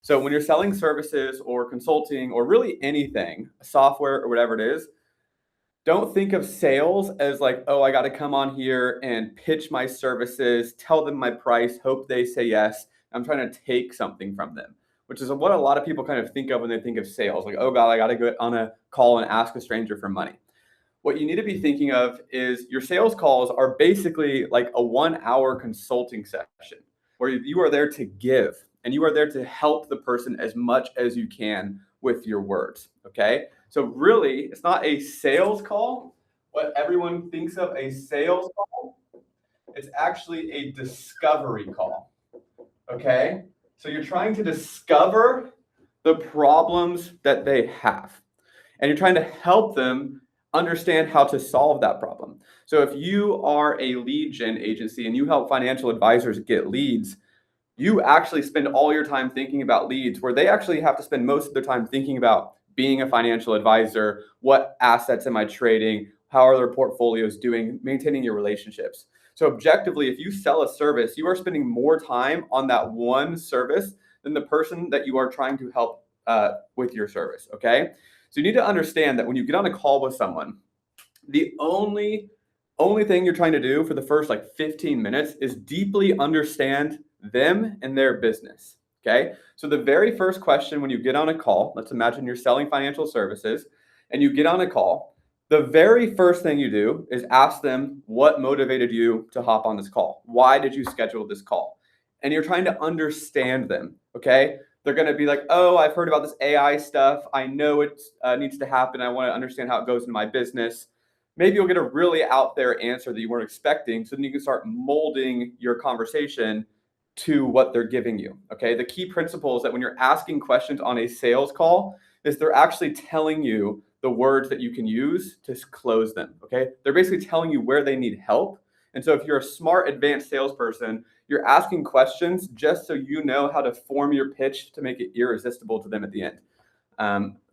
So when you're selling services or consulting or really anything, software or whatever it is, don't think of sales as like, oh, I got to come on here and pitch my services, tell them my price, hope they say yes. I'm trying to take something from them, which is what a lot of people kind of think of when they think of sales. Like, oh God, I got to go on a call and ask a stranger for money. What you need to be thinking of is your sales calls are basically like a 1 hour consulting session where you are there to give and you are there to help the person as much as you can with your words. Okay. So really, it's not a sales call. What everyone thinks of a sales call, it's actually a discovery call. Okay. So you're trying to discover the problems that they have, and you're trying to help them understand how to solve that problem. So if you are a lead gen agency and you help financial advisors get leads, you actually spend all your time thinking about leads, where they actually have to spend most of their time thinking about being a financial advisor. What assets am I trading? How are their portfolios doing? Maintaining your relationships. So objectively, if you sell a service, you are spending more time on that one service than the person that you are trying to help with your service, okay? So you need to understand that when you get on a call with someone, the only thing you're trying to do for the first like 15 minutes is deeply understand them and their business. Okay. So the very first question when you get on a call, let's imagine you're selling financial services and you get on a call. The very first thing you do is ask them what motivated you to hop on this call. Why did you schedule this call? And you're trying to understand them. Okay. They're going to be like, oh, I've heard about this AI stuff. I know it needs to happen. I want to understand how it goes in my business. Maybe you'll get a really out there answer that you weren't expecting. So then you can start molding your conversation to what they're giving you. Okay. The key principle is that when you're asking questions on a sales call is they're actually telling you the words that you can use to close them. Okay. They're basically telling you where they need help. And so if you're a smart, advanced salesperson, you're asking questions just so you know how to form your pitch to make it irresistible to them at the end.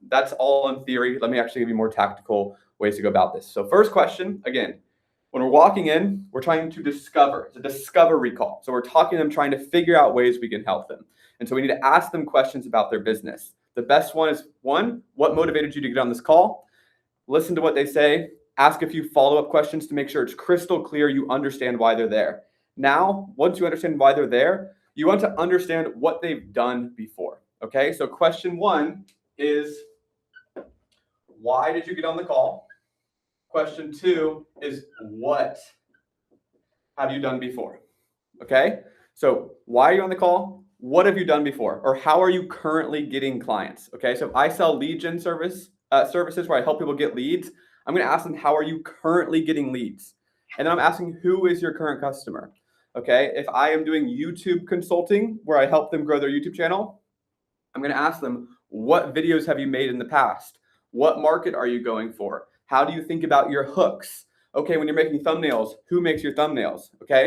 That's all in theory. Let me actually give you more tactical ways to go about this. So first question, again, when we're walking in, we're trying to discover. It's a discovery call. So we're talking to them, trying to figure out ways we can help them. And so we need to ask them questions about their business. The best one is one, what motivated you to get on this call? Listen to what they say. Ask a few follow-up questions to make sure it's crystal clear you understand why they're there. Now, once you understand why they're there, you want to understand what they've done before. Okay, so question one is, why did you get on the call? Question two is, what have you done before? Okay, so why are you on the call? What have you done before? Or how are you currently getting clients? Okay, so if I sell lead gen services where I help people get leads, I'm going to ask them, how are you currently getting leads? And then I'm asking, who is your current customer? Okay, if I am doing YouTube consulting where I help them grow their YouTube channel, I'm going to ask them, what videos have you made in the past? What market are you going for? How do you think about your hooks? Okay, when you're making thumbnails, who makes your thumbnails? Okay.